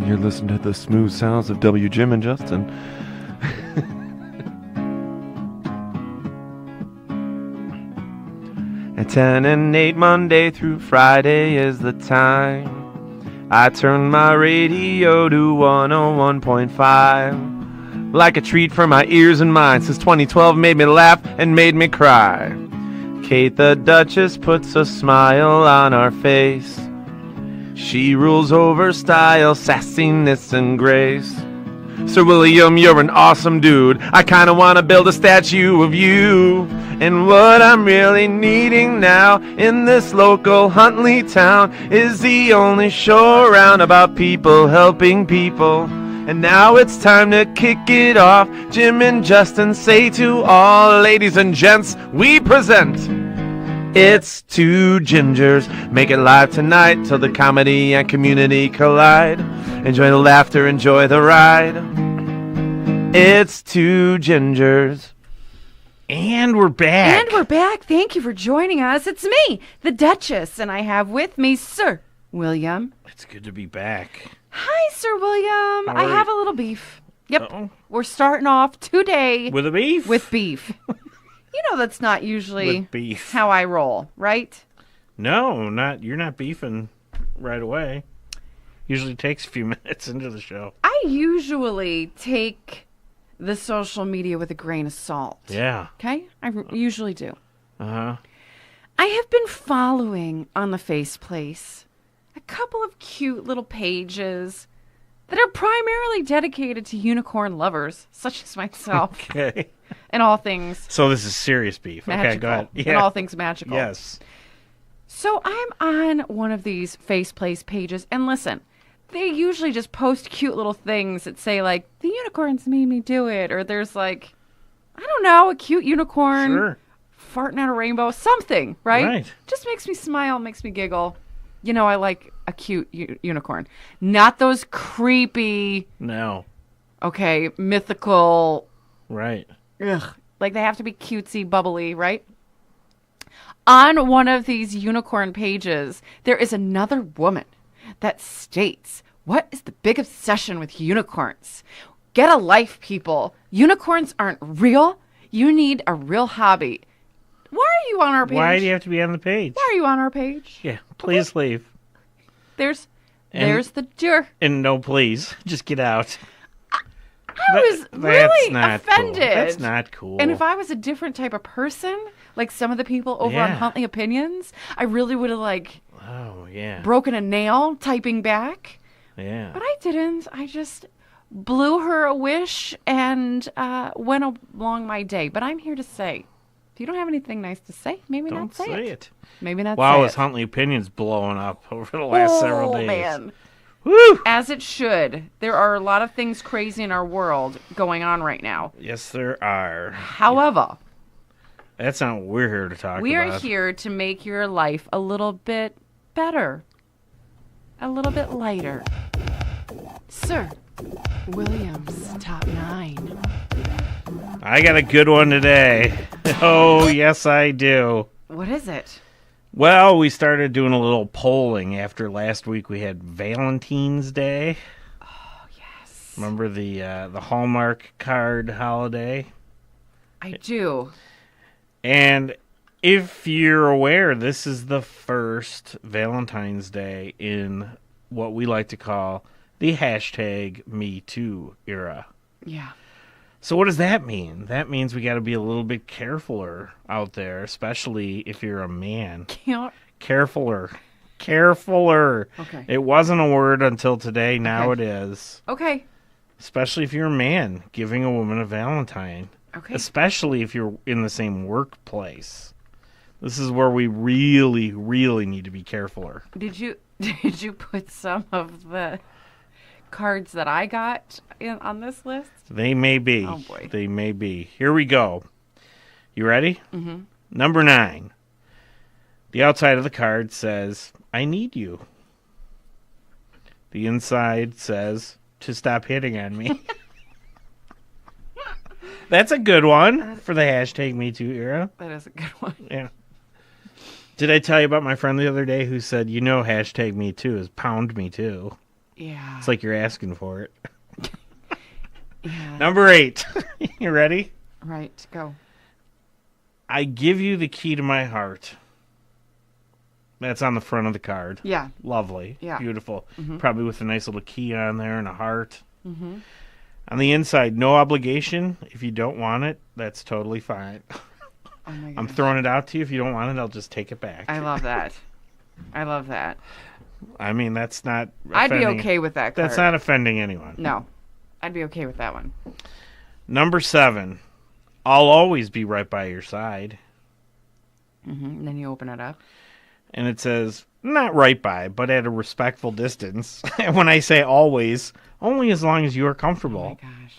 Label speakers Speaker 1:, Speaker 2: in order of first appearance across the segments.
Speaker 1: You're listening to the smooth sounds of W. Jim and Justin. At 10 and 8 Monday through Friday is the time. I turn my radio to 101.5. Like a treat for my ears and mind, since 2012 made me laugh and made me cry. Kate the Duchess puts a smile on our face. She rules over style, sassiness, and grace. Sir William, you're an awesome dude. I kinda wanna build a statue of you. And what I'm really needing now in this local Huntley town is the only show around about people helping people. And now it's time to kick it off. Jim and Justin say to all ladies and gents, we present It's Two Gingers. Make it live tonight till the comedy and community collide. Enjoy the laughter, enjoy the ride. It's Two Gingers.
Speaker 2: And we're back.
Speaker 3: Thank you for joining us. It's me, the Duchess, and I have with me Sir William.
Speaker 2: It's good to be back.
Speaker 3: Hi, Sir William. I have a little beef. Yep.
Speaker 2: Uh-oh.
Speaker 3: We're starting off today
Speaker 2: With a beef?
Speaker 3: with beef. You know that's not usually
Speaker 2: With beef.
Speaker 3: how I roll, right?
Speaker 2: No, you're not beefing right away. Usually takes a few minutes into the show.
Speaker 3: I usually take the social media with a grain of salt.
Speaker 2: Yeah.
Speaker 3: Okay? Usually do.
Speaker 2: Uh-huh.
Speaker 3: I have been following on the Faceplace a couple of cute little pages that are primarily dedicated to unicorn lovers, such as myself,
Speaker 2: Okay.
Speaker 3: and all things
Speaker 2: So this is serious beef.
Speaker 3: magical.
Speaker 2: Okay, go ahead.
Speaker 3: And all things magical.
Speaker 2: Yes.
Speaker 3: So I'm on one of these Faceplace pages, and listen, they usually just post cute little things that say, like, the unicorns made me do it, or there's, like, I don't know, a cute unicorn
Speaker 2: Sure.
Speaker 3: farting out a rainbow, something, right?
Speaker 2: Right.
Speaker 3: Just makes me smile, makes me giggle. You know, I like a cute unicorn. Not those creepy,
Speaker 2: No.
Speaker 3: okay, mythical,
Speaker 2: Right.
Speaker 3: like they have to be cutesy, bubbly, right? On one of these unicorn pages, there is another woman that states, what is the big obsession with unicorns? Get a life, people. Unicorns aren't real. You need a real hobby. Why are you on our page?
Speaker 2: Why do you have to be on the page?
Speaker 3: Why are you on our page?
Speaker 2: Yeah, please leave.
Speaker 3: There's the deer.
Speaker 2: And no, please. Just get out.
Speaker 3: I was really offended.
Speaker 2: Cool. That's not cool.
Speaker 3: And if I was a different type of person, like some of the people over on
Speaker 2: Yeah.
Speaker 3: Huntley Opinions, I really would have
Speaker 2: Oh, yeah.
Speaker 3: broken a nail typing back.
Speaker 2: Yeah.
Speaker 3: But I didn't. I just blew her a wish and went along my day. But I'm here to say, if you don't have anything nice to say, maybe
Speaker 2: Don't
Speaker 3: not say it. Maybe not
Speaker 2: Wow,
Speaker 3: say
Speaker 2: is
Speaker 3: it.
Speaker 2: Huntley Opinions blowing up over the last several days.
Speaker 3: Oh, man.
Speaker 2: Woo!
Speaker 3: As it should. There are a lot of things crazy in our world going on right now.
Speaker 2: Yes, there are.
Speaker 3: However,
Speaker 2: That's not what we're here to talk
Speaker 3: we
Speaker 2: about.
Speaker 3: are here to make your life a little bit better, a little bit lighter. Sir William's Top 9.
Speaker 2: I got a good one today. Oh, yes, I do.
Speaker 3: What is it?
Speaker 2: Well, we started doing a little polling after last week. We had Valentine's Day.
Speaker 3: Oh, yes.
Speaker 2: Remember the Hallmark card holiday?
Speaker 3: I do.
Speaker 2: And if you're aware, this is the first Valentine's Day in what we like to call the hashtag #MeToo era.
Speaker 3: Yeah.
Speaker 2: So what does that mean? That means we got to be a little bit carefuler out there, especially if you're a man. Carefuler.
Speaker 3: Okay.
Speaker 2: It wasn't a word until today. Now
Speaker 3: Okay.
Speaker 2: it is.
Speaker 3: Okay.
Speaker 2: Especially if you're a man giving a woman a Valentine.
Speaker 3: Okay.
Speaker 2: Especially if you're in the same workplace. This is where we really, really need to be carefuler.
Speaker 3: Did you put some of the cards that I got on this list?
Speaker 2: They may be.
Speaker 3: Oh, boy.
Speaker 2: They may be. Here we go. You ready?
Speaker 3: Mm-hmm.
Speaker 2: Number 9. The outside of the card says, I need you. The inside says, to stop hitting on me. That's a good one for the hashtag #MeToo era.
Speaker 3: That is a good one.
Speaker 2: Yeah. Did I tell you about my friend the other day who said, hashtag #MeToo is pound me too?
Speaker 3: Yeah.
Speaker 2: It's like you're asking for it.
Speaker 3: Yeah.
Speaker 2: Number 8. You ready?
Speaker 3: Right. Go.
Speaker 2: I give you the key to my heart. That's on the front of the card.
Speaker 3: Yeah.
Speaker 2: Lovely.
Speaker 3: Yeah.
Speaker 2: Beautiful.
Speaker 3: Mm-hmm.
Speaker 2: Probably with a nice little key on there and a heart.
Speaker 3: Mm-hmm.
Speaker 2: On the inside, no obligation. If you don't want it, that's totally fine.
Speaker 3: Oh my God.
Speaker 2: I'm throwing it out to you. If you don't want it, I'll just take it back.
Speaker 3: I love that. I love that.
Speaker 2: I mean, that's not
Speaker 3: I'd be
Speaker 2: offending-
Speaker 3: okay with that card.
Speaker 2: That's not offending anyone.
Speaker 3: No. I'd be okay with that one.
Speaker 2: Number 7. I'll always be right by your side.
Speaker 3: Mm-hmm. And then you open it up.
Speaker 2: And it says, not right by, but at a respectful distance. And when I say always, only as long as you are
Speaker 3: Oh
Speaker 2: comfortable.
Speaker 3: my gosh.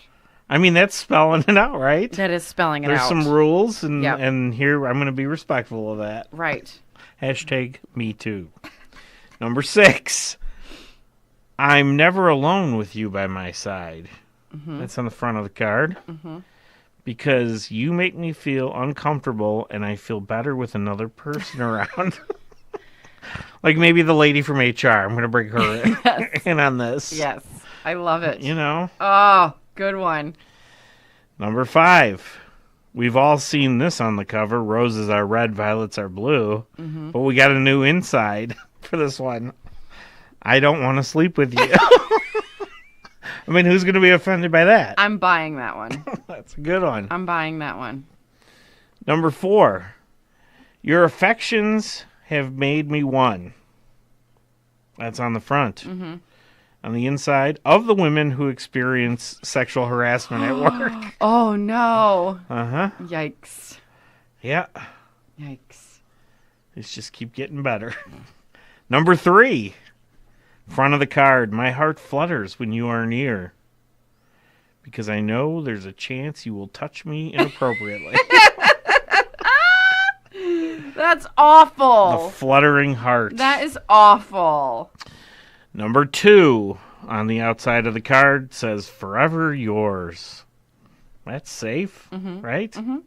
Speaker 2: I mean, that's spelling it out, right?
Speaker 3: That is spelling it
Speaker 2: There's
Speaker 3: out.
Speaker 2: some rules, and,
Speaker 3: Yep.
Speaker 2: and here I'm going to be respectful of that.
Speaker 3: Right.
Speaker 2: Hashtag me too. Number 6. I'm never alone with you by my side.
Speaker 3: Mm-hmm.
Speaker 2: That's on the front of the card.
Speaker 3: Mm-hmm.
Speaker 2: Because you make me feel uncomfortable and I feel better with another person around. Like maybe the lady from HR. I'm going to bring her in on this.
Speaker 3: Yes. I love it.
Speaker 2: You know?
Speaker 3: Oh, good one.
Speaker 2: Number 5. We've all seen this on the cover. Roses are red, violets are blue.
Speaker 3: Mm-hmm.
Speaker 2: But we got a new inside for this one. I don't want to sleep with you. I mean, who's going to be offended by that?
Speaker 3: I'm buying that one.
Speaker 2: That's a good one.
Speaker 3: I'm buying that one.
Speaker 2: Number 4. Your affections have made me one. That's on the front.
Speaker 3: Mm-hmm.
Speaker 2: On the inside, of the women who experience sexual harassment at work.
Speaker 3: Oh, no.
Speaker 2: Uh-huh.
Speaker 3: Yikes.
Speaker 2: Yeah.
Speaker 3: Yikes.
Speaker 2: These just keep getting better. Number 3. Front of the card. My heart flutters when you are near. Because I know there's a chance you will touch me inappropriately.
Speaker 3: That's awful.
Speaker 2: The fluttering heart.
Speaker 3: That is awful.
Speaker 2: Number 2 on the outside of the card says forever yours. That's safe, right?
Speaker 3: Mm-hmm.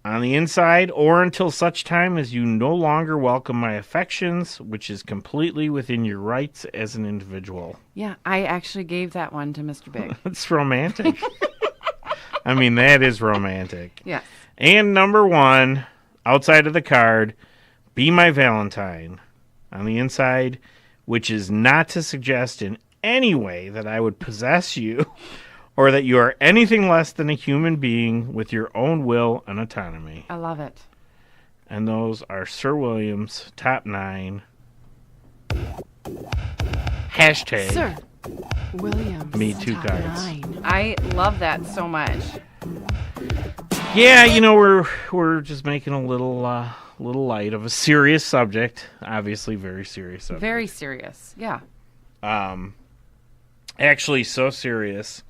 Speaker 2: On the inside, or until such time as you no longer welcome my affections, which is completely within your rights as an individual.
Speaker 3: Yeah, I actually gave that one to Mr. Big.
Speaker 2: It's romantic. I mean, that is romantic.
Speaker 3: Yes.
Speaker 2: And number 1, outside of the card, be my Valentine. On the inside, which is not to suggest in any way that I would possess you or that you are anything less than a human being with your own will and autonomy.
Speaker 3: I love it.
Speaker 2: And those are Sir William's top 9. Hashtag
Speaker 3: Sir Williams.
Speaker 2: Me Too
Speaker 3: top
Speaker 2: cards.
Speaker 3: 9. I love that so much.
Speaker 2: Yeah, you know, we're just making a little light of a serious subject. Obviously, very serious subject.
Speaker 3: Very serious. Yeah.
Speaker 2: Actually, so serious.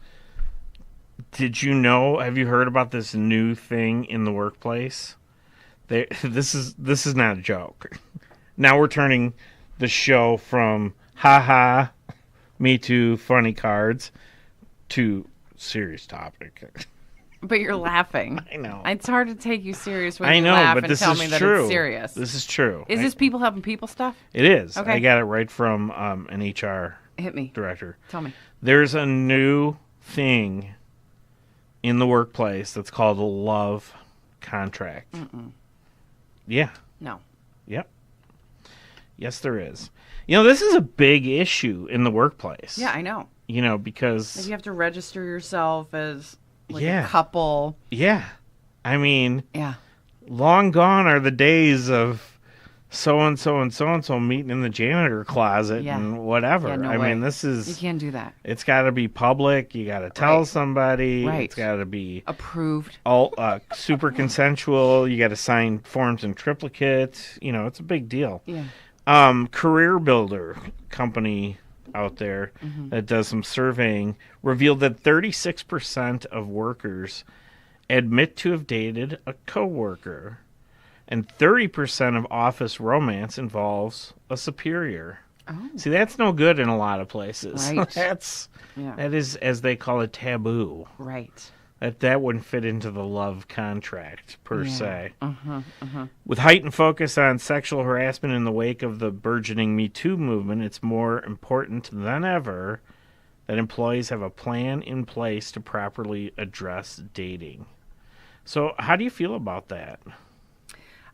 Speaker 2: Did you know? Have you heard about this new thing in the workplace? This is not a joke. Now we're turning the show from haha, me too, funny cards to serious topic.
Speaker 3: But you're laughing.
Speaker 2: I know.
Speaker 3: It's hard to take you serious when
Speaker 2: I
Speaker 3: you
Speaker 2: know,
Speaker 3: laugh
Speaker 2: but
Speaker 3: and
Speaker 2: this
Speaker 3: tell
Speaker 2: is
Speaker 3: me that
Speaker 2: true.
Speaker 3: it's serious.
Speaker 2: This is true.
Speaker 3: Is this people helping people stuff?
Speaker 2: It is.
Speaker 3: Okay.
Speaker 2: I got it right from an HR
Speaker 3: Hit me.
Speaker 2: director.
Speaker 3: Tell me.
Speaker 2: There's a new thing in the workplace that's called a love contract.
Speaker 3: Mm-mm.
Speaker 2: Yeah.
Speaker 3: No.
Speaker 2: Yep. Yes, there is. You know, this is a big issue in the workplace.
Speaker 3: Yeah, I know.
Speaker 2: You know,
Speaker 3: Like
Speaker 2: because
Speaker 3: you have to register yourself as like
Speaker 2: Yeah.
Speaker 3: a couple.
Speaker 2: yeah, I mean,
Speaker 3: Yeah.
Speaker 2: long gone are the days of so and so and so and so meeting in the janitor closet
Speaker 3: Yeah.
Speaker 2: and whatever.
Speaker 3: Yeah, no
Speaker 2: I
Speaker 3: way.
Speaker 2: mean, this
Speaker 3: You
Speaker 2: is.
Speaker 3: can't do that.
Speaker 2: It's got to be public. You got to tell
Speaker 3: Right.
Speaker 2: somebody.
Speaker 3: Right.
Speaker 2: It's got to be
Speaker 3: Approved.
Speaker 2: all super consensual. You got to sign forms in triplicate. You know, it's a big deal.
Speaker 3: Yeah.
Speaker 2: Career Builder company out there that does some surveying revealed that 36% of workers admit to have dated a coworker, and 30% of office romance involves a superior.
Speaker 3: Oh.
Speaker 2: See, that's no good in a lot of places.
Speaker 3: Right.
Speaker 2: That
Speaker 3: Yeah.
Speaker 2: is, as they call it, taboo.
Speaker 3: Right.
Speaker 2: That wouldn't fit into the love contract, per se. With heightened focus on sexual harassment in the wake of the burgeoning Me Too movement, it's more important than ever that employees have a plan in place to properly address dating. So how do you feel about that?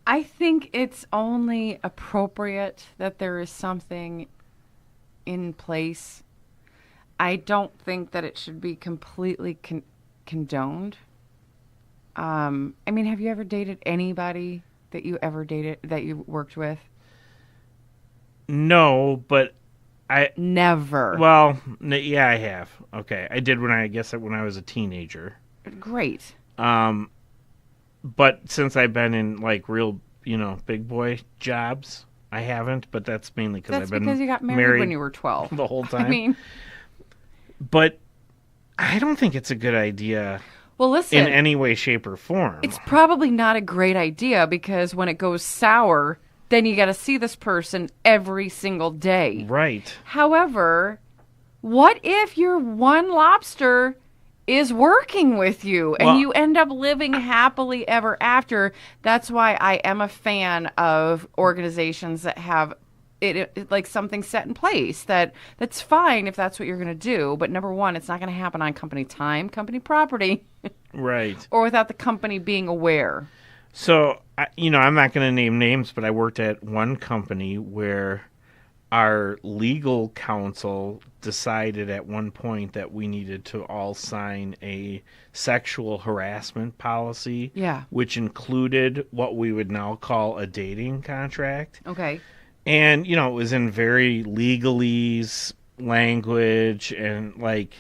Speaker 3: I think it's only appropriate that there is something in place. I don't think that it should be completely condoned. I mean, have you ever dated anybody that you worked with?
Speaker 2: No, but
Speaker 3: Never.
Speaker 2: Well, yeah, I have. Okay, I did when I was a teenager.
Speaker 3: Great.
Speaker 2: But since I've been in like real, big boy jobs, I haven't. But that's mainly because
Speaker 3: you got married when you were 12
Speaker 2: the whole time.
Speaker 3: I mean,
Speaker 2: but I don't think it's a good idea.
Speaker 3: Well, listen.
Speaker 2: In any way, shape, or form.
Speaker 3: It's probably not a great idea because when it goes sour, then you got to see this person every single day.
Speaker 2: Right.
Speaker 3: However, what if your one lobster is working with you and you end up living happily ever after? That's why I am a fan of organizations that have it like something set in place that's fine if that's what you're going to do. But number one, it's not going to happen on company time, company property.
Speaker 2: Right.
Speaker 3: Or without the company being aware.
Speaker 2: So, I'm not going to name names, but I worked at one company where our legal counsel decided at one point that we needed to all sign a sexual harassment policy, which included what we would now call a dating contract.
Speaker 3: Okay.
Speaker 2: And, it was in very legalese language, and like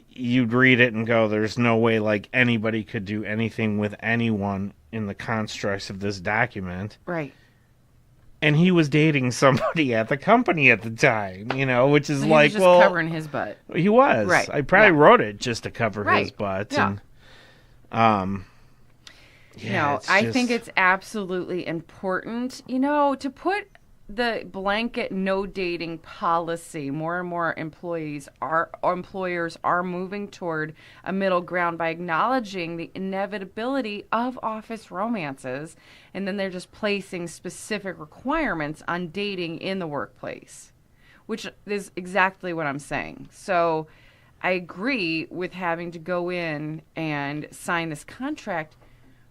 Speaker 2: you'd read it and go, there's no way like anybody could do anything with anyone in the constructs of this document.
Speaker 3: Right.
Speaker 2: And he was dating somebody at the company at the time, which is
Speaker 3: he
Speaker 2: like,
Speaker 3: was just covering his butt.
Speaker 2: He was.
Speaker 3: Right.
Speaker 2: I probably wrote it just to cover his butt.
Speaker 3: Yeah.
Speaker 2: And,
Speaker 3: I think it's absolutely important, to put the blanket no dating policy. More and more employers are moving toward a middle ground by acknowledging the inevitability of office romances, and then they're just placing specific requirements on dating in the workplace, which is exactly what I'm saying. So I agree with having to go in and sign this contract,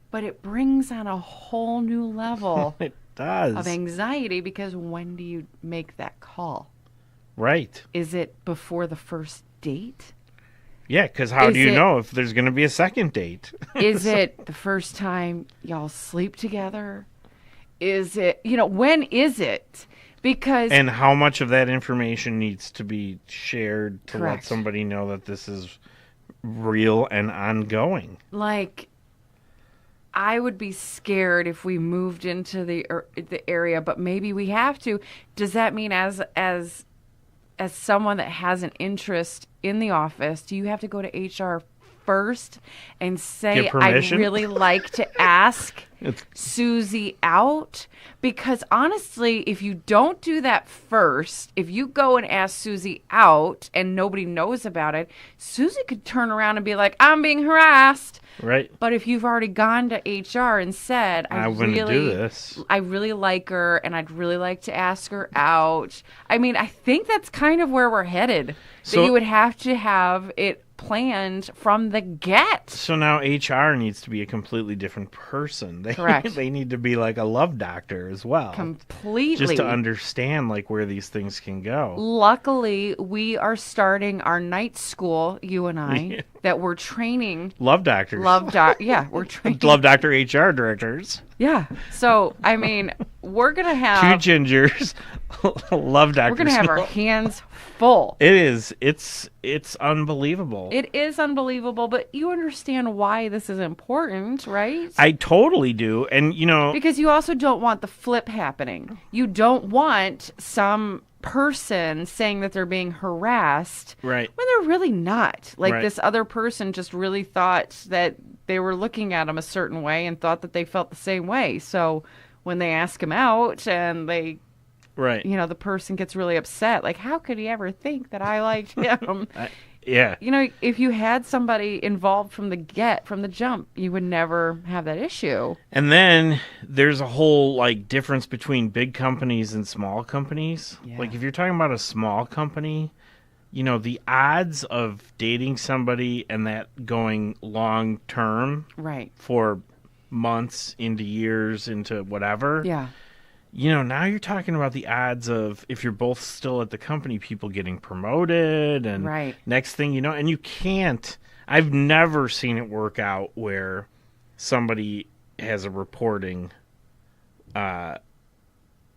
Speaker 3: but it brings on a whole new level of anxiety, because when do you make that call?
Speaker 2: Right.
Speaker 3: Is it before the first date?
Speaker 2: Yeah, because how do you know if there's going to be a second date?
Speaker 3: Is it the first time y'all sleep together? Is it, when is it? Because
Speaker 2: and how much of that information needs to be shared to
Speaker 3: Correct.
Speaker 2: let somebody know that this is real and ongoing?
Speaker 3: Like, I would be scared if we moved into the area, but maybe we have to. Does that mean as someone that has an interest in the office, do you have to go to HR first and say, I'd really like to ask Susie out? Because honestly, if you don't do that first, if you go and ask Susie out and nobody knows about it, Susie could turn around and be like, I'm being harassed.
Speaker 2: Right.
Speaker 3: But if you've already gone to HR and said, I really like her and I'd really like to ask her out. I mean, I think that's kind of where we're headed. That you would have to have it planned from the get.
Speaker 2: So now HR needs to be a completely different person.
Speaker 3: Correct.
Speaker 2: They need to be like a love doctor as well.
Speaker 3: Completely.
Speaker 2: Just to understand like where these things can go.
Speaker 3: Luckily, we are starting our night school, you and I, that we're training
Speaker 2: love doctors.
Speaker 3: We're training
Speaker 2: love doctor HR directors.
Speaker 3: Yeah. So, I mean, we're going to have
Speaker 2: two gingers love doctors.
Speaker 3: We're going to have our hands full.
Speaker 2: It is. It's unbelievable.
Speaker 3: It is unbelievable, but you understand why this is important, right?
Speaker 2: I totally do. And,
Speaker 3: because you also don't want the flip happening. You don't want some person saying that they're being harassed
Speaker 2: right
Speaker 3: when they're really not. Like this other person just really thought that they were looking at them a certain way and thought that they felt the same way. So when they ask him out and they the person gets really upset, like, how could he ever think that I liked him?
Speaker 2: Yeah.
Speaker 3: You know, if you had somebody involved from the jump, you would never have that issue.
Speaker 2: And then there's a whole like difference between big companies and small companies.
Speaker 3: Yeah.
Speaker 2: Like if you're talking about a small company, you know, the odds of dating somebody and that going long term
Speaker 3: Right.
Speaker 2: for months into years into whatever.
Speaker 3: Yeah.
Speaker 2: You know, now you're talking about the odds of, if you're both still at the company, people getting promoted and
Speaker 3: Right.
Speaker 2: next thing you know, and you can't, I've never seen it work out where somebody has a reporting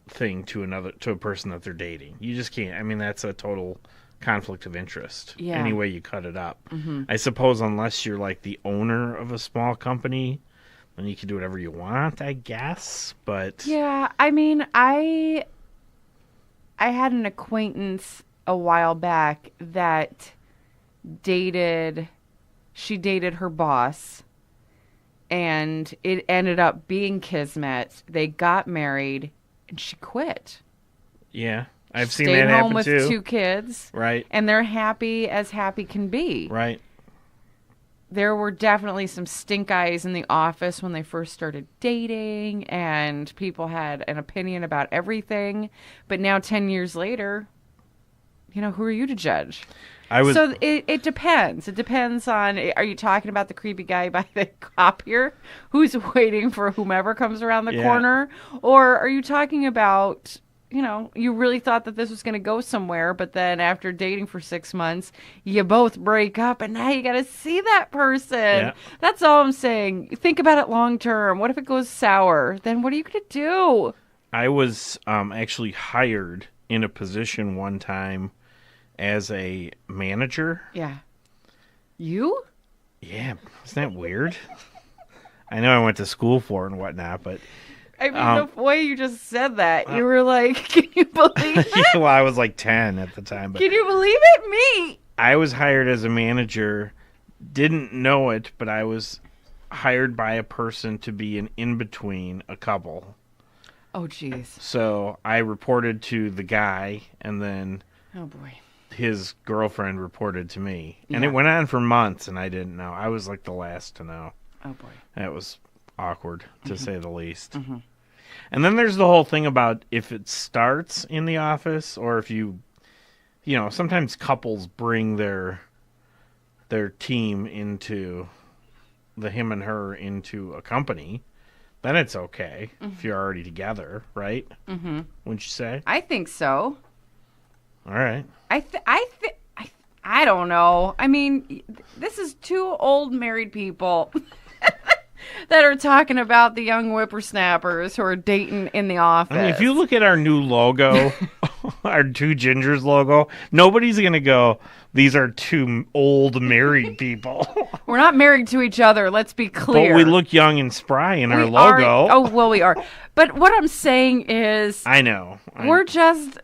Speaker 2: thing to a person that they're dating. You just can't. I mean, that's a total conflict of interest.
Speaker 3: Yeah.
Speaker 2: Any way you cut it up.
Speaker 3: Mm-hmm.
Speaker 2: I suppose unless you're like the owner of a small company, then you can do whatever you want, I guess. But
Speaker 3: Yeah, I mean, I had an acquaintance a while back that she dated her boss, and it ended up being kismet. They got married, and she quit.
Speaker 2: yeah, I've
Speaker 3: She
Speaker 2: seen
Speaker 3: stayed
Speaker 2: that
Speaker 3: home
Speaker 2: happen
Speaker 3: with
Speaker 2: too.
Speaker 3: 2 kids,
Speaker 2: Right,
Speaker 3: and they're happy as happy can be.
Speaker 2: right.
Speaker 3: There were definitely some stink eyes in the office when they first started dating, and people had an opinion about everything. But now, 10 years later, you know, who are you to judge? So it depends. It depends on, are you talking about the creepy guy by the copier who's waiting for whomever comes around the
Speaker 2: Yeah.
Speaker 3: corner? Or are you talking about, you know, you really thought that this was going to go somewhere, but then after dating for 6 months, you both break up, and now you got to see that person.
Speaker 2: Yeah.
Speaker 3: That's all I'm saying. Think about it long term. What if it goes sour? Then what are you going to do?
Speaker 2: I was actually hired in a position one time as a manager.
Speaker 3: Yeah. You?
Speaker 2: Yeah, isn't that weird? I know I went to school for it and whatnot, but
Speaker 3: I mean, the way you just said that, you were like, can you believe it?
Speaker 2: well, I was like 10 at the time. But
Speaker 3: Can you believe it? Me?
Speaker 2: I was hired as a manager, didn't know it, but I was hired by a person to be an in-between a couple.
Speaker 3: Oh, jeez.
Speaker 2: So I reported to the guy, and then
Speaker 3: Oh, boy.
Speaker 2: his girlfriend reported to me. And
Speaker 3: Yeah.
Speaker 2: it went on for months, and I didn't know. I was like the last to know.
Speaker 3: Oh, boy.
Speaker 2: That was awkward, to say the least.
Speaker 3: Mm-hmm.
Speaker 2: And then there's the whole thing about if it starts in the office, or if you know, sometimes couples bring their team into him and her into a company, then it's okay if you're already together, right? Mm-hmm. Wouldn't you say?
Speaker 3: I think so.
Speaker 2: All right.
Speaker 3: I don't know. I mean, this is 2 old married people that are talking about the young whippersnappers who are dating in the office.
Speaker 2: I mean, if you look at our new logo, our 2 Gingers logo, nobody's going to go, these are 2 old married people.
Speaker 3: We're not married to each other, let's be clear.
Speaker 2: But we look young and spry in our
Speaker 3: We
Speaker 2: logo.
Speaker 3: are- oh, well, we are. But what I'm saying is,
Speaker 2: I know.
Speaker 3: we're just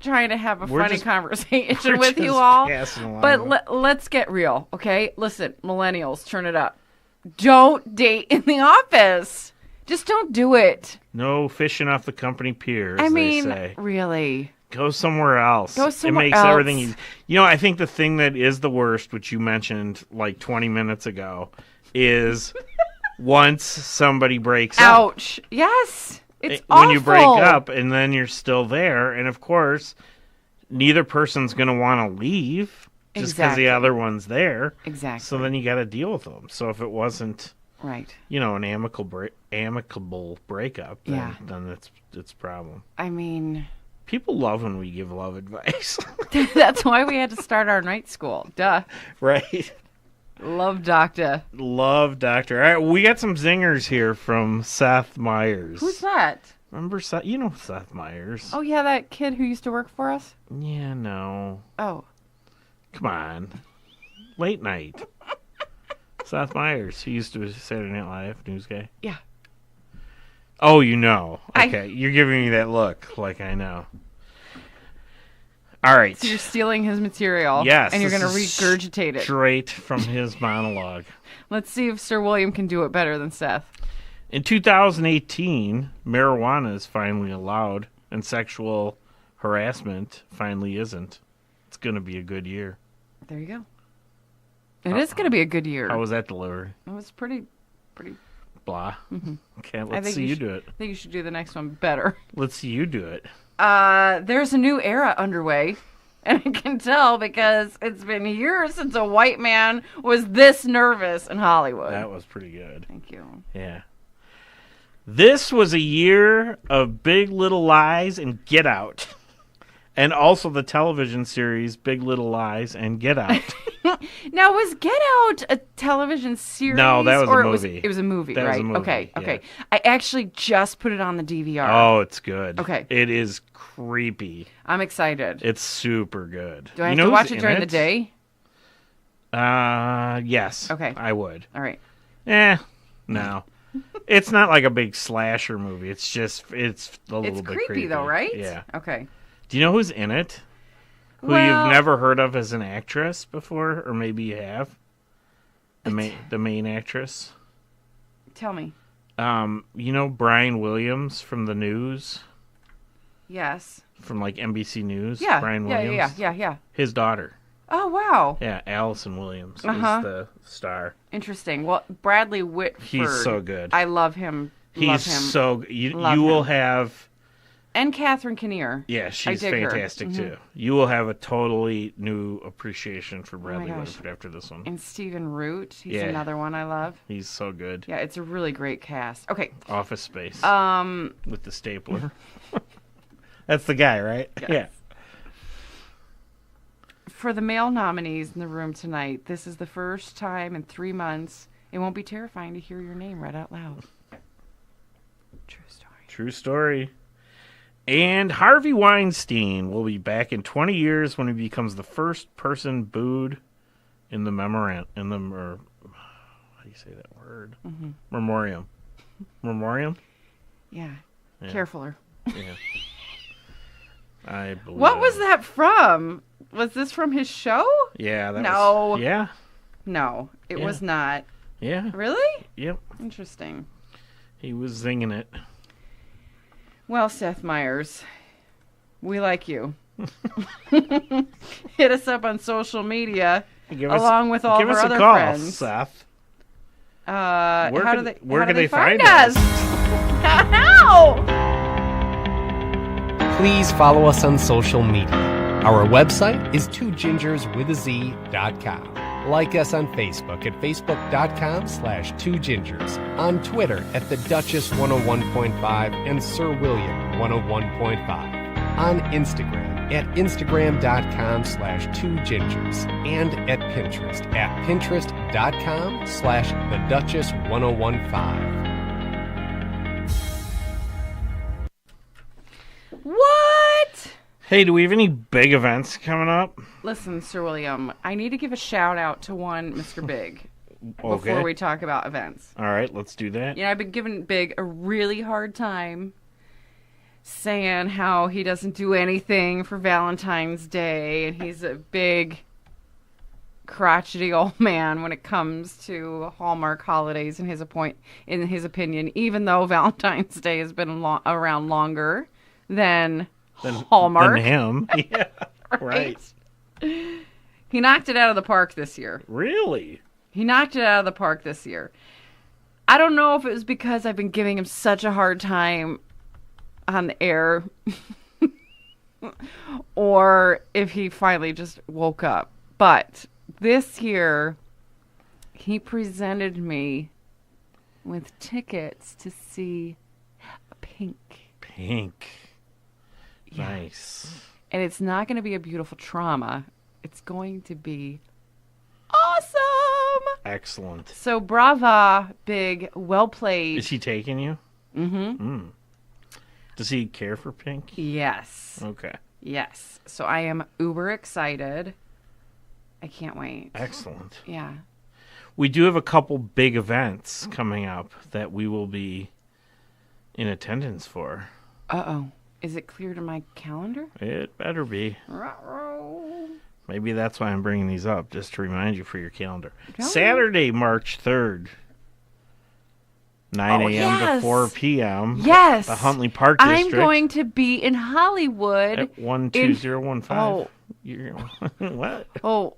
Speaker 3: trying to have a
Speaker 2: We're
Speaker 3: funny
Speaker 2: just-
Speaker 3: conversation
Speaker 2: we're
Speaker 3: with you
Speaker 2: just
Speaker 3: all.
Speaker 2: passing along.
Speaker 3: But let's get real, okay? Listen, millennials, turn it up. Don't date in the office. Just don't do it.
Speaker 2: No fishing off the company pier, as
Speaker 3: I mean,
Speaker 2: they say.
Speaker 3: really.
Speaker 2: Go somewhere else.
Speaker 3: Go somewhere
Speaker 2: It makes
Speaker 3: else.
Speaker 2: everything easy. You know, I think the thing that is the worst, which you mentioned like 20 minutes ago, is once somebody breaks up.
Speaker 3: Ouch. Yes. It's
Speaker 2: When
Speaker 3: awful.
Speaker 2: you break up and then you're still there. And of course, neither person's going to want to leave just because
Speaker 3: Exactly.
Speaker 2: the other one's there.
Speaker 3: Exactly.
Speaker 2: So then you got to deal with them. So if it wasn't,
Speaker 3: Right.
Speaker 2: you know, an amicable breakup,
Speaker 3: Yeah.
Speaker 2: then it's a problem.
Speaker 3: I mean,
Speaker 2: People love when we give love advice.
Speaker 3: that's why we had to start our night school. Duh.
Speaker 2: Right?
Speaker 3: Love doctor.
Speaker 2: Love Doctor. All right, we got some zingers here from Seth Meyers.
Speaker 3: Who's that?
Speaker 2: Remember Seth? You know Seth Meyers.
Speaker 3: Oh, yeah, that kid who used to work for us?
Speaker 2: Yeah, no.
Speaker 3: Oh.
Speaker 2: Come on. Late night. Seth Meyers. He used to be Saturday Night Live news guy.
Speaker 3: Yeah.
Speaker 2: Oh, you know. Okay, you're giving me that look like I know. All right.
Speaker 3: So you're stealing his material.
Speaker 2: Yes.
Speaker 3: And you're
Speaker 2: this
Speaker 3: going to
Speaker 2: is
Speaker 3: regurgitate it.
Speaker 2: straight from his monologue.
Speaker 3: Let's see if Sir William can do it better than Seth.
Speaker 2: In 2018, marijuana is finally allowed, and sexual harassment finally isn't. It's going to be a good year.
Speaker 3: There you go. It is going to be a good year.
Speaker 2: How was that delivery?
Speaker 3: It was pretty.
Speaker 2: Blah. Okay,
Speaker 3: I
Speaker 2: let's
Speaker 3: think
Speaker 2: see you do it.
Speaker 3: I think you should do the next one better.
Speaker 2: Let's see you do it.
Speaker 3: There's a new era underway. And I can tell because it's been years since a white man was this nervous in Hollywood.
Speaker 2: That was pretty good.
Speaker 3: Thank you.
Speaker 2: Yeah. This was a year of Big Little Lies and Get Out. And also the television series Big Little Lies and Get Out.
Speaker 3: Now, was Get Out a television series?
Speaker 2: No, that was a
Speaker 3: or
Speaker 2: movie.
Speaker 3: It was a movie,
Speaker 2: That was
Speaker 3: right?
Speaker 2: a movie,
Speaker 3: Okay.
Speaker 2: yeah.
Speaker 3: I actually just put it on the DVR.
Speaker 2: Oh, it's good.
Speaker 3: Okay.
Speaker 2: It is creepy.
Speaker 3: I'm excited.
Speaker 2: It's super good.
Speaker 3: Do I have
Speaker 2: know
Speaker 3: to watch
Speaker 2: who's
Speaker 3: it during
Speaker 2: in
Speaker 3: the day?
Speaker 2: Yes.
Speaker 3: Okay.
Speaker 2: I would.
Speaker 3: All right.
Speaker 2: No. It's not like a big slasher movie. It's just, it's a little
Speaker 3: It's
Speaker 2: bit
Speaker 3: creepy, though, right?
Speaker 2: Yeah.
Speaker 3: Okay.
Speaker 2: Do you know who's in it? Who
Speaker 3: Well-
Speaker 2: you've never heard of as an actress before? Or maybe you have? The main actress?
Speaker 3: Tell me.
Speaker 2: You know Brian Williams from the news?
Speaker 3: Yes.
Speaker 2: From like NBC News?
Speaker 3: Yeah.
Speaker 2: Brian
Speaker 3: yeah,
Speaker 2: Williams?
Speaker 3: yeah.
Speaker 2: His daughter.
Speaker 3: Oh, wow.
Speaker 2: Yeah, Allison Williams
Speaker 3: Uh-huh.
Speaker 2: is the star.
Speaker 3: Interesting. Well, Bradley Whitford.
Speaker 2: He's so good.
Speaker 3: I love him.
Speaker 2: He's
Speaker 3: love him.
Speaker 2: so you
Speaker 3: Love
Speaker 2: will
Speaker 3: him.
Speaker 2: have
Speaker 3: And Catherine Kinnear.
Speaker 2: yeah, she's
Speaker 3: dig her. Mm-hmm.
Speaker 2: fantastic too. You will have a totally new appreciation for Bradley
Speaker 3: gosh.
Speaker 2: Whitford after this one.
Speaker 3: And Stephen Root. He's
Speaker 2: Yeah.
Speaker 3: another one I love.
Speaker 2: He's so good.
Speaker 3: Yeah, it's a really great cast. Okay.
Speaker 2: Office Space with the stapler. That's the guy, right?
Speaker 3: Yes.
Speaker 2: Yeah.
Speaker 3: For the male nominees in the room tonight, this is the first time in 3 months it won't be terrifying to hear your name read out loud. True story.
Speaker 2: True story. And Harvey Weinstein will be back in 20 years when he becomes the first person booed in the how do you say that word? Memoriam. Memoriam?
Speaker 3: Yeah.
Speaker 2: Yeah.
Speaker 3: Carefuler.
Speaker 2: Yeah. I believe
Speaker 3: What was that from? Was this from his show?
Speaker 2: Yeah, that
Speaker 3: No.
Speaker 2: was... Yeah.
Speaker 3: No, it
Speaker 2: Yeah.
Speaker 3: was not.
Speaker 2: Yeah.
Speaker 3: Really?
Speaker 2: Yep.
Speaker 3: Interesting.
Speaker 2: He was zinging it.
Speaker 3: Well, Seth Meyers, we like you. Hit us up on social media along with all of
Speaker 2: give
Speaker 3: our
Speaker 2: us a
Speaker 3: other
Speaker 2: call,
Speaker 3: friends.
Speaker 2: Seth.
Speaker 3: How
Speaker 2: Where
Speaker 3: do they find
Speaker 2: us?
Speaker 3: How?
Speaker 4: Please follow us on social media. Our website is twogingerswithaz.com. Like us on Facebook at facebook.com/twogingers. On Twitter at the Duchess 101.5 and Sir William 101.5. On Instagram at instagram.com/twogingers. And at Pinterest at pinterest.com/the Duchess 1015.
Speaker 3: What?
Speaker 2: Hey, do we have any big events coming up?
Speaker 3: Listen, Sir William, I need to give a shout out to one Mr. Big
Speaker 2: Okay.
Speaker 3: before we talk about events.
Speaker 2: All right, let's do that.
Speaker 3: You know, I've been giving Big a really hard time saying how he doesn't do anything for Valentine's Day and he's a big crotchety old man when it comes to Hallmark holidays in his opinion, even though Valentine's Day has been around longer than Hallmark.
Speaker 2: Than him. Yeah, right.
Speaker 3: He knocked it out of the park this year.
Speaker 2: Really?
Speaker 3: He knocked it out of the park this year. I don't know if it was because I've been giving him such a hard time on the air or if he finally just woke up. But this year, he presented me with tickets to see Pink.
Speaker 2: Pink.
Speaker 3: Yeah.
Speaker 2: Nice.
Speaker 3: And it's not going to be a beautiful trauma. It's going to be awesome.
Speaker 2: Excellent.
Speaker 3: So brava, Big, well played.
Speaker 2: Is he taking you? Mm-hmm. Does he care for Pink?
Speaker 3: Yes.
Speaker 2: Okay.
Speaker 3: Yes. So I am uber excited. I can't wait.
Speaker 2: Excellent.
Speaker 3: Yeah.
Speaker 2: We do have a couple big events coming up that we will be in attendance for.
Speaker 3: Uh-oh. Is it clear to my calendar?
Speaker 2: It better be.
Speaker 3: Ruh-roh.
Speaker 2: Maybe that's why I'm bringing these up, just to remind you for your calendar.
Speaker 3: Don't.
Speaker 2: Saturday, March 3rd, 9 a.m.
Speaker 3: yes.
Speaker 2: to 4 p.m.
Speaker 3: Yes.
Speaker 2: The Huntley Park
Speaker 3: I'm
Speaker 2: District.
Speaker 3: going to be in Hollywood.
Speaker 2: At 12015.
Speaker 3: Oh.
Speaker 2: You're, what?
Speaker 3: Oh.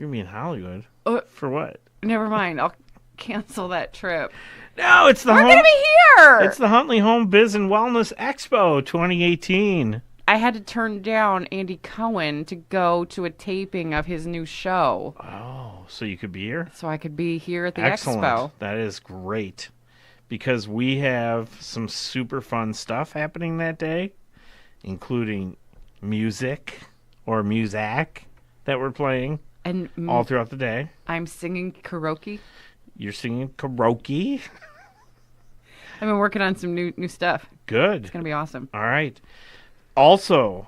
Speaker 2: You're gonna be in Hollywood. For what?
Speaker 3: Never mind. I'll cancel that trip.
Speaker 2: No, it's the
Speaker 3: I'm going to be here.
Speaker 2: It's the Huntley Home Biz and Wellness Expo 2018.
Speaker 3: I had to turn down Andy Cohen to go to a taping of his new show.
Speaker 2: Oh, so you could be here?
Speaker 3: So I could be here at the
Speaker 2: Excellent.
Speaker 3: expo.
Speaker 2: That is great. Because we have some super fun stuff happening that day, including music that we're playing
Speaker 3: And
Speaker 2: all throughout the day.
Speaker 3: I'm singing karaoke.
Speaker 2: You're singing karaoke.
Speaker 3: I've been working on some new stuff.
Speaker 2: Good.
Speaker 3: It's going to be awesome.
Speaker 2: All right. Also,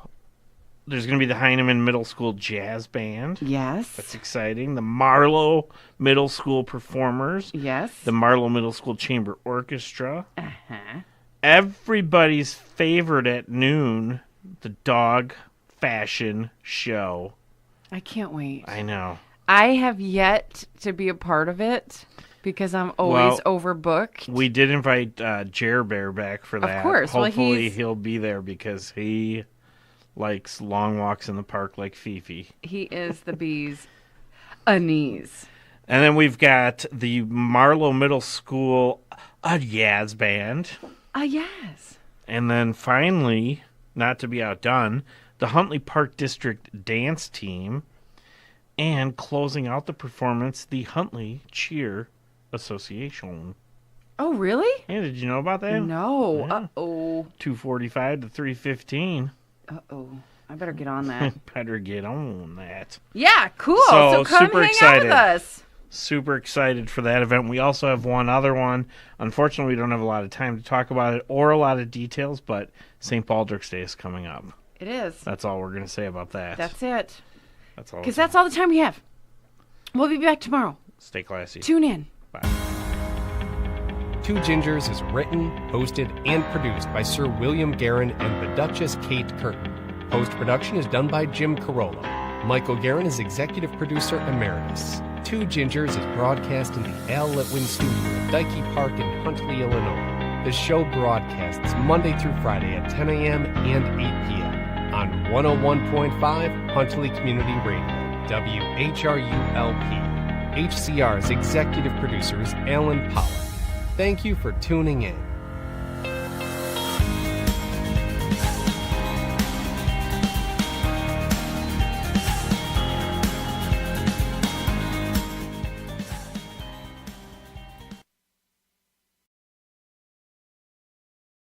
Speaker 2: there's going to be the Heinemann Middle School Jazz Band.
Speaker 3: Yes.
Speaker 2: That's exciting. The Marlowe Middle School Performers.
Speaker 3: Yes.
Speaker 2: The Marlowe Middle School Chamber Orchestra.
Speaker 3: Uh-huh.
Speaker 2: Everybody's favorite at noon, the Dog Fashion Show.
Speaker 3: I can't wait.
Speaker 2: I know.
Speaker 3: I have yet to be a part of it because I'm always overbooked.
Speaker 2: We did invite Jer Bear back for that.
Speaker 3: Of course.
Speaker 2: Hopefully he'll be there because he likes long walks in the park like Fifi.
Speaker 3: He is the bee's knees.
Speaker 2: And then we've got the Marlowe Middle School Jazz Band.
Speaker 3: Yes.
Speaker 2: And then finally, not to be outdone, the Huntley Park District Dance Team. And closing out the performance, the Huntley Cheer Association.
Speaker 3: Oh, really?
Speaker 2: Yeah, did you know about that?
Speaker 3: No.
Speaker 2: Yeah.
Speaker 3: Uh-oh.
Speaker 2: 2:45 to 3:15.
Speaker 3: Uh-oh. I better get on that.
Speaker 2: Better get on that.
Speaker 3: Yeah, cool.
Speaker 2: So,
Speaker 3: So come
Speaker 2: super
Speaker 3: hang
Speaker 2: excited.
Speaker 3: out with us.
Speaker 2: Super excited for that event. We also have one other one. Unfortunately, we don't have a lot of time to talk about it or a lot of details, but St. Baldrick's Day is coming up.
Speaker 3: It is.
Speaker 2: That's all we're going to say about that.
Speaker 3: That's it.
Speaker 2: That's all.
Speaker 3: Because that's all the time we have. We'll be back tomorrow.
Speaker 2: Stay classy.
Speaker 3: Tune in.
Speaker 2: Bye.
Speaker 4: Two Gingers is written, hosted, and produced by Sir William Guerin and the Duchess Kate Curtin. Post-production is done by Jim Carolla. Michael Guerin is executive producer emeritus. Two Gingers is broadcast in the Al Litwin studio at Dikey Park in Huntley, Illinois. The show broadcasts Monday through Friday at 10 a.m. and 8 p.m. on 101.5 Huntley Community Radio, WHRU-LP. HCR's executive producer is Alan Pollack. Thank you for tuning in.